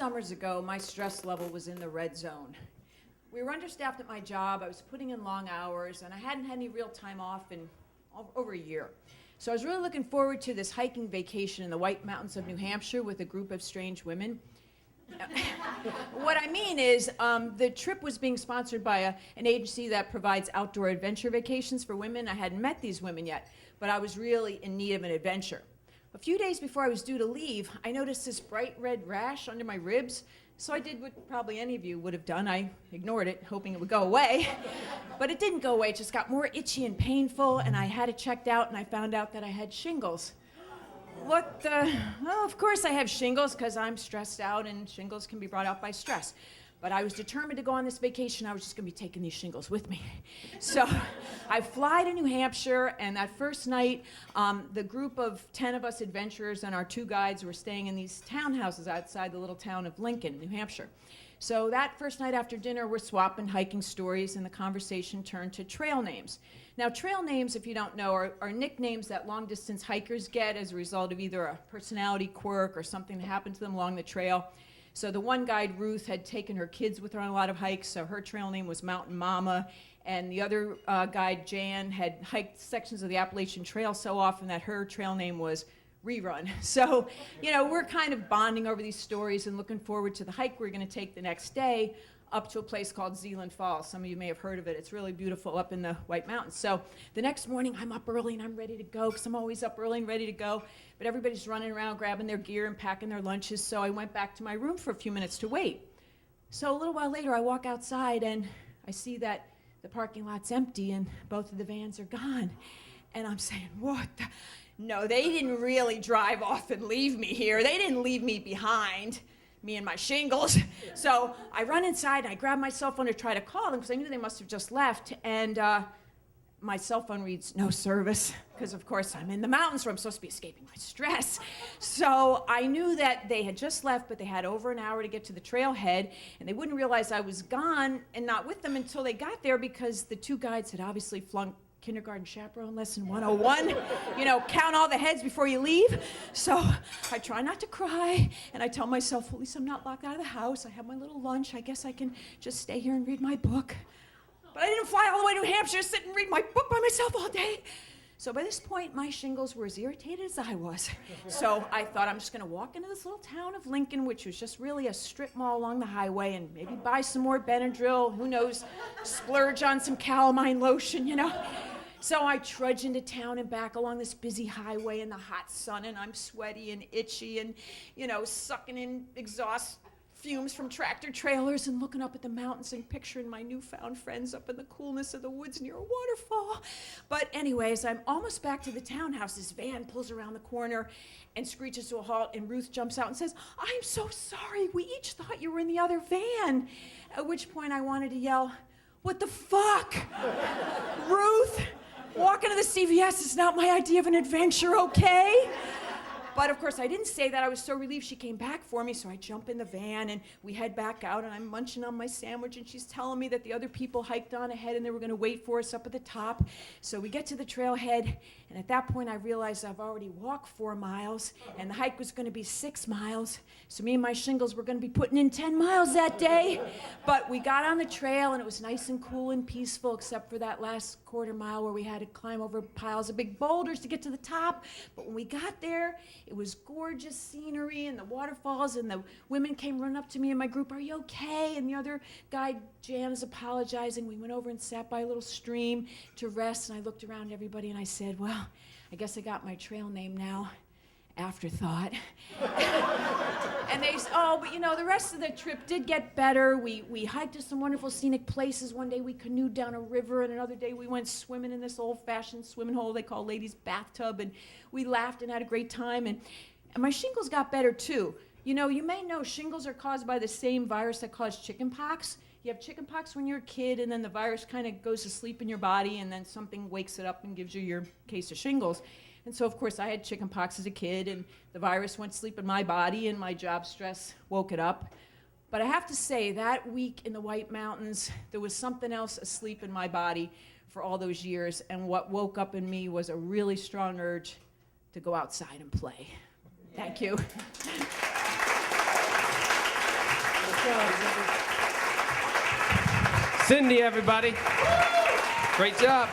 summers ago, my stress level was in the red zone. We were understaffed at my job, I was putting in long hours, and I hadn't had any real time off in over a year. So I was really looking forward to this hiking vacation in the White Mountains of New Hampshire with a group of strange women. What I mean is, the trip was being sponsored by an agency that provides outdoor adventure vacations for women. I hadn't met these women yet, but I was really in need of an adventure. A few days before I was due to leave, I noticed this bright red rash under my ribs, so I did what probably any of you would have done. I ignored it, hoping it would go away. But it didn't go away, it just got more itchy and painful, and I had it checked out, and I found out that I had shingles. What the? Well, of course I have shingles, because I'm stressed out, and shingles can be brought out by stress. But I was determined to go on this vacation. I was just going to be taking these shingles with me. So I fly to New Hampshire, and that first night, the group of 10 of us adventurers and our 2 guides were staying in these townhouses outside the little town of Lincoln, New Hampshire. So that first night after dinner, we're swapping hiking stories, and the conversation turned to trail names. Now, trail names, if you don't know, are nicknames that long-distance hikers get as a result of either a personality quirk or something that happened to them along the trail. So the one guide, Ruth, had taken her kids with her on a lot of hikes, so her trail name was Mountain Mama. And the other guide, Jan, had hiked sections of the Appalachian Trail so often that her trail name was Rerun. So, you know, we're kind of bonding over these stories and looking forward to the hike we're going to take the next day up to a place called Zealand Falls. Some of you may have heard of it. It's really beautiful up in the White Mountains. So the next morning, I'm up early and I'm ready to go, because I'm always up early and ready to go. But everybody's running around grabbing their gear and packing their lunches, so I went back to my room for a few minutes to wait. So a little while later, I walk outside and I see that the parking lot's empty and both of the vans are gone. And I'm saying, what the? No, they didn't really drive off and leave me here. They didn't leave me behind, me and my shingles. So I run inside and I grab my cell phone to try to call them, because I knew they must have just left. And my cell phone reads no service, because of course I'm in the mountains where I'm supposed to be escaping my stress. So I knew that they had just left, but they had over an hour to get to the trailhead, and they wouldn't realize I was gone and not with them until they got there, because the 2 guides had obviously flunked kindergarten chaperone lesson 101. You know, count all the heads before you leave. So I try not to cry, and I tell myself, well, at least I'm not locked out of the house. I have my little lunch. I guess I can just stay here and read my book. But I didn't fly all the way to New Hampshire to sit and read my book by myself all day. So by this point, my shingles were as irritated as I was. So I thought, I'm just going to walk into this little town of Lincoln, which was just really a strip mall along the highway, and maybe buy some more Benadryl, who knows, splurge on some calamine lotion, you know. So I trudge into town and back along this busy highway in the hot sun, and I'm sweaty and itchy and, you know, sucking in exhaust fumes from tractor trailers and looking up at the mountains and picturing my newfound friends up in the coolness of the woods near a waterfall. But anyways, I'm almost back to the townhouse. This van pulls around the corner and screeches to a halt, and Ruth jumps out and says, I'm so sorry, we each thought you were in the other van. At which point I wanted to yell, what the fuck? Ruth, walking to the CVS is not my idea of an adventure, okay? But of course, I didn't say that. I was so relieved she came back for me, so I jump in the van and we head back out, and I'm munching on my sandwich, and she's telling me that the other people hiked on ahead and they were going to wait for us up at the top. So we get to the trailhead, and at that point I realized I've already walked 4 miles, and the hike was going to be 6 miles. So me and my shingles were going to be putting in 10 miles that day. But we got on the trail, and it was nice and cool and peaceful, except for that last quarter mile where we had to climb over piles of big boulders to get to the top. But when we got there, it was gorgeous scenery and the waterfalls, and the women came running up to me and my group, are you okay? And the other guide, Jan, is apologizing. We went over and sat by a little stream to rest, and I looked around at everybody and I said, well, I guess I got my trail name now. Afterthought. And they said, oh, but you know, the rest of the trip did get better. We hiked to some wonderful scenic places. One day we canoed down a river, and another day we went swimming in this old-fashioned swimming hole they call ladies' bathtub, and we laughed and had a great time, and my shingles got better too. You know, you may know shingles are caused by the same virus that caused chickenpox. You have chickenpox when you're a kid, and then the virus kind of goes to sleep in your body, and then something wakes it up and gives you your case of shingles. And so, of course, I had chickenpox as a kid, and the virus went to sleep in my body, and my job stress woke it up. But I have to say, that week in the White Mountains, there was something else asleep in my body for all those years, and what woke up in me was a really strong urge to go outside and play. Thank you. Cindy, everybody. Great job.